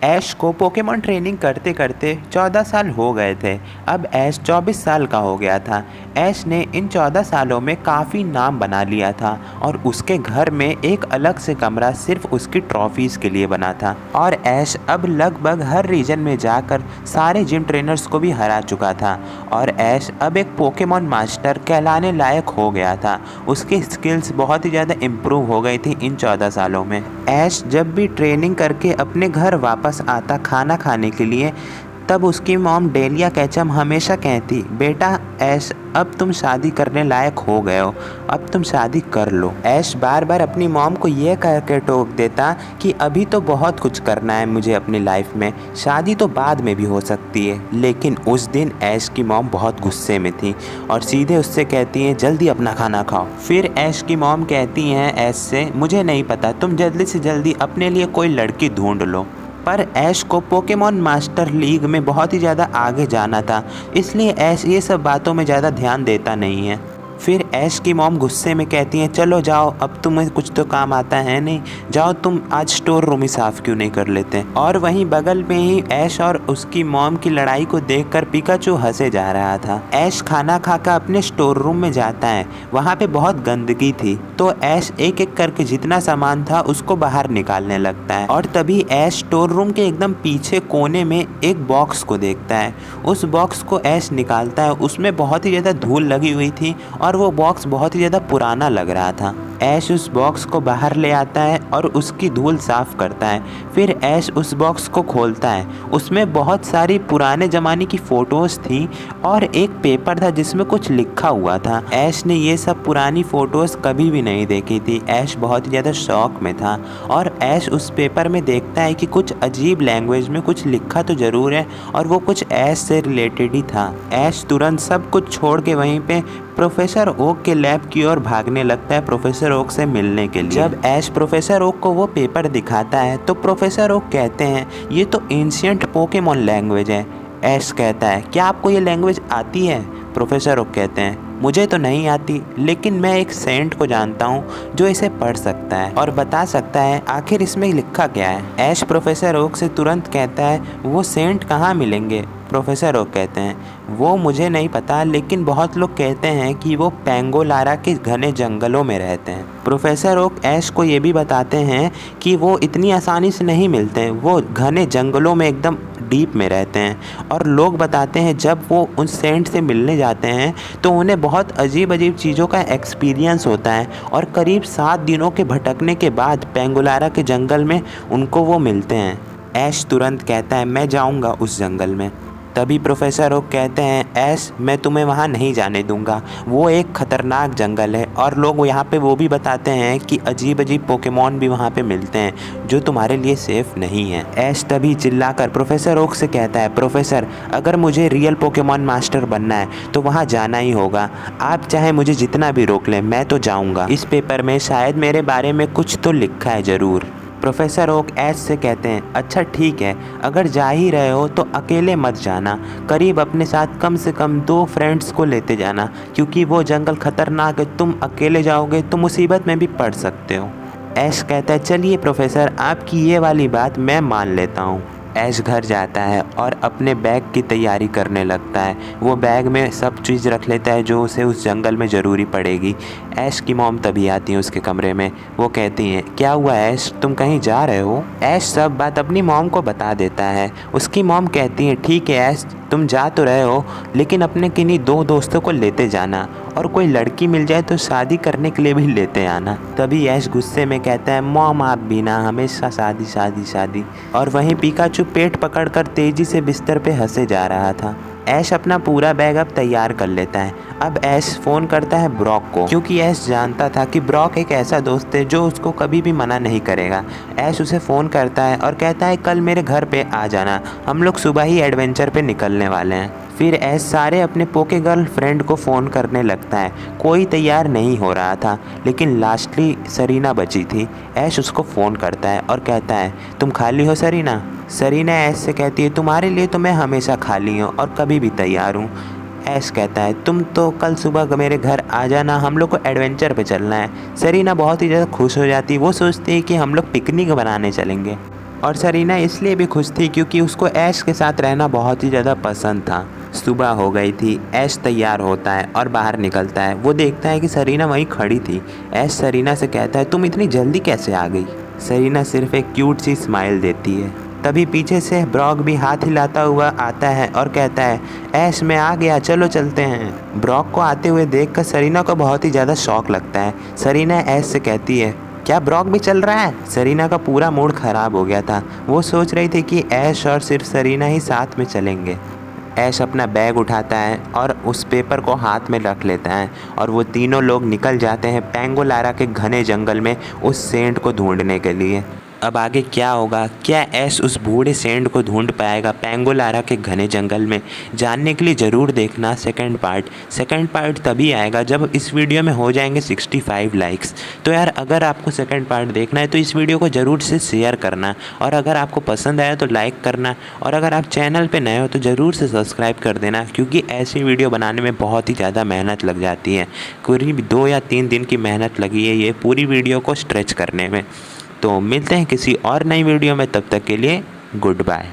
ऐश को Pokemon training करते करते 14 साल हो गए थे। अब ऐश 24 साल का हो गया था। ऐश ने इन 14 सालों में काफ़ी नाम बना लिया था और उसके घर में एक अलग से कमरा सिर्फ उसकी ट्रॉफीज़ के लिए बना था। और ऐश अब लगभग हर रीजन में जाकर सारे जिम ट्रेनर्स को भी हरा चुका था और ऐश अब एक पोकेमॉन मास्टर कहलाने लायक हो गया था। उसकी स्किल्स बहुत ही ज़्यादा इम्प्रूव हो गई थी इन 14 सालों में। ऐश जब भी ट्रेनिंग करके अपने घर वापस आता खाना खाने के लिए, तब उसकी मॉम डेलिया कैचम हमेशा कहती, बेटा ऐश अब तुम शादी करने लायक हो गए हो, अब तुम शादी कर लो। ऐश बार बार अपनी मॉम को ये कह के टोक देता कि अभी तो बहुत कुछ करना है मुझे अपनी लाइफ में, शादी तो बाद में भी हो सकती है। लेकिन उस दिन ऐश की मॉम बहुत गुस्से में थी और सीधे उससे कहती हैं जल्दी अपना खाना खाओ। फिर ऐश की मॉम कहती हैं ऐश से, मुझे नहीं पता, तुम जल्दी से जल्दी अपने लिए कोई लड़की ढूंढ लो। पर ऐश को पोकेमॉन मास्टर लीग में बहुत ही ज़्यादा आगे जाना था, इसलिए ऐश ये सब बातों में ज़्यादा ध्यान देता नहीं है। फिर ऐश की मॉम गुस्से में कहती हैं चलो जाओ, अब तुम्हें कुछ तो काम आता है नहीं, जाओ तुम आज स्टोर रूम ही साफ़ क्यों नहीं कर लेते। और वहीं बगल में ही ऐश और उसकी मॉम की लड़ाई को देखकर पिकाचू हंसे जा रहा था। ऐश खाना खाकर अपने स्टोर रूम में जाता है, वहाँ पे बहुत गंदगी थी, तो ऐश एक एक करके जितना सामान था उसको बाहर निकालने लगता है। और तभी ऐश स्टोर रूम के एकदम पीछे कोने में एक बॉक्स को देखता है। उस बॉक्स को ऐश निकालता है, उसमें बहुत ही ज़्यादा धूल लगी हुई थी और वो बॉक्स बहुत ही ज़्यादा पुराना लग रहा था। ऐश उस बॉक्स को बाहर ले आता है और उसकी धूल साफ़ करता है। फिर ऐश उस बॉक्स को खोलता है, उसमें बहुत सारी पुराने ज़माने की फ़ोटोज़ थी और एक पेपर था जिसमें कुछ लिखा हुआ था। ऐश ने ये सब पुरानी फ़ोटोज़ कभी भी नहीं देखी थी। ऐश बहुत ही ज़्यादा शौक में था और ऐश उस पेपर में देखता है कि कुछ अजीब लैंग्वेज में कुछ लिखा तो ज़रूर है और वो कुछ ऐश से रिलेटेड ही था। ऐश तुरंत सब कुछ छोड़ के वहीं पे प्रोफेसर ओक के लैब की ओर भागने लगता है प्रोफेसर ओक से मिलने के लिए। जब ऐश प्रोफेसर ओक को वो पेपर दिखाता है तो प्रोफेसर ओक कहते हैं ये तो एंशिएंट पोकेमॉन लैंग्वेज है। ऐश कहता है क्या आपको ये लैंग्वेज आती है? प्रोफेसर ओक कहते हैं मुझे तो नहीं आती, लेकिन मैं एक सेंट को जानता हूँ जो इसे पढ़ सकता है और बता सकता है आखिर इसमें लिखा क्या है। ऐश प्रोफेसर ओक से तुरंत कहता है वो सेंट कहाँ मिलेंगे? प्रोफेसर ओक कहते हैं वो मुझे नहीं पता, लेकिन बहुत लोग कहते हैं कि वो पेंगोलारा के घने जंगलों में रहते हैं। प्रोफेसर ओक ऐश को ये भी बताते हैं कि वो इतनी आसानी से नहीं मिलते हैं, वो घने जंगलों में एकदम डीप में रहते हैं। और लोग बताते हैं जब वो उन सेंट से मिलने जाते हैं तो उन्हें बहुत अजीब अजीब चीज़ों का एक्सपीरियंस होता है और करीब 7 दिनों के भटकने के बाद पेंगोलारा के जंगल में उनको वो मिलते हैं। ऐश तुरंत कहता है मैं जाऊंगा उस जंगल में। तभी प्रोफेसर ओक कहते हैं ऐश मैं तुम्हें वहाँ नहीं जाने दूंगा, वो एक ख़तरनाक जंगल है और लोग यहाँ पे वो भी बताते हैं कि अजीब अजीब पोकेमॉन भी वहाँ पे मिलते हैं जो तुम्हारे लिए सेफ़ नहीं है। ऐश तभी चिल्लाकर प्रोफेसर ओक से कहता है प्रोफेसर अगर मुझे रियल पोकेमॉन मास्टर बनना है तो वहाँ जाना ही होगा, आप चाहे मुझे जितना भी रोक लें मैं तो जाऊँगा। इस पेपर में शायद मेरे बारे में कुछ तो लिखा है ज़रूर। प्रोफेसर ओक ऐश से कहते हैं अच्छा ठीक है, अगर जा ही रहे हो तो अकेले मत जाना, करीब अपने साथ कम से कम 2 फ्रेंड्स को लेते जाना, क्योंकि वो जंगल खतरनाक है, तुम अकेले जाओगे तो मुसीबत में भी पड़ सकते हो। ऐश कहता है चलिए प्रोफेसर आपकी ये वाली बात मैं मान लेता हूँ। ऐश घर जाता है और अपने बैग की तैयारी करने लगता है। वो बैग में सब चीज़ रख लेता है जो उसे उस जंगल में ज़रूरी पड़ेगी। ऐश की मॉम तभी आती है उसके कमरे में। वो कहती हैं क्या हुआ ऐश, तुम कहीं जा रहे हो? ऐश सब बात अपनी मॉम को बता देता है। उसकी मॉम कहती हैं ठीक है ऐश तुम जा तो रहे हो, लेकिन अपने किन्हीं 2 दोस्तों को लेते जाना और कोई लड़की मिल जाए तो शादी करने के लिए भी लेते आना। तभी ऐश गुस्से में कहता है मॉम आप भी ना हमेशा शादी शादी शादी। और वहीं पिकाचू पेट पकड़कर तेजी से बिस्तर पे हंसे जा रहा था। ऐश अपना पूरा बैग अब तैयार कर लेता है। अब ऐश फ़ोन करता है ब्रॉक को, क्योंकि ऐश जानता था कि ब्रॉक एक ऐसा दोस्त है जो उसको कभी भी मना नहीं करेगा। ऐश उसे फ़ोन करता है और कहता है कल मेरे घर पे आ जाना, हम लोग सुबह ही एडवेंचर पे निकलने वाले हैं। फिर ऐश सारे अपने पोके गर्ल फ्रेंड को फ़ोन करने लगता है। कोई तैयार नहीं हो रहा था, लेकिन लास्टली सरीना बची थी। ऐश उसको फ़ोन करता है और कहता है तुम खाली हो सरीना? सरीना ऐश से कहती है तुम्हारे लिए तो मैं हमेशा खाली हूँ और कभी भी तैयार हूँ। ऐश कहता है तुम तो कल सुबह मेरे घर आ जाना, हम लोग को एडवेंचर पे चलना है। सरीना बहुत ही ज़्यादा खुश हो जाती है, वो सोचती है कि हम लोग पिकनिक बनाने चलेंगे। और सरीना इसलिए भी खुश थी क्योंकि उसको ऐश के साथ रहना बहुत ही ज़्यादा पसंद था। सुबह हो गई थी। ऐश तैयार होता है और बाहर निकलता है। वो देखता है कि सरीना वहीं खड़ी थी। ऐश सरीना से कहता है, तुम इतनी जल्दी कैसे आ गई? सरीना सिर्फ एक क्यूट सी स्माइल देती है। तभी पीछे से ब्रॉक भी हाथ हिलाता हुआ आता है और कहता है, ऐश मैं आ गया, चलो चलते हैं। ब्रॉक को आते हुए देखकर सरीना को बहुत ही ज़्यादा शौक लगता है। सरीना ऐश से कहती है, क्या ब्रॉक भी चल रहा है? सरीना का पूरा मूड ख़राब हो गया था। वो सोच रही थी कि ऐश और सिर्फ सरीना ही साथ में चलेंगे। ऐश अपना बैग उठाता है और उस पेपर को हाथ में रख लेता है और वो तीनों लोग निकल जाते हैं पेंगोलारा के घने जंगल में उस सेंट को ढूंढने के लिए। अब आगे क्या होगा? क्या ऐश उस बूढ़े सेंट को ढूंढ पाएगा पेंगोलारा के घने जंगल में? जानने के लिए ज़रूर देखना सेकंड पार्ट तभी आएगा जब इस वीडियो में हो जाएंगे 65 लाइक्स। तो यार अगर आपको सेकंड पार्ट देखना है तो इस वीडियो को ज़रूर से शेयर करना, और अगर आपको पसंद आया तो लाइक करना, और अगर आप चैनल पर नए हो तो ज़रूर से सब्सक्राइब कर देना, क्योंकि ऐसी वीडियो बनाने में बहुत ही ज़्यादा मेहनत लग जाती है। करीब 2 या 3 दिन की मेहनत लगी है ये पूरी वीडियो को स्ट्रेच करने में। तो मिलते हैं किसी और नई वीडियो में, तब तक के लिए गुड बाय।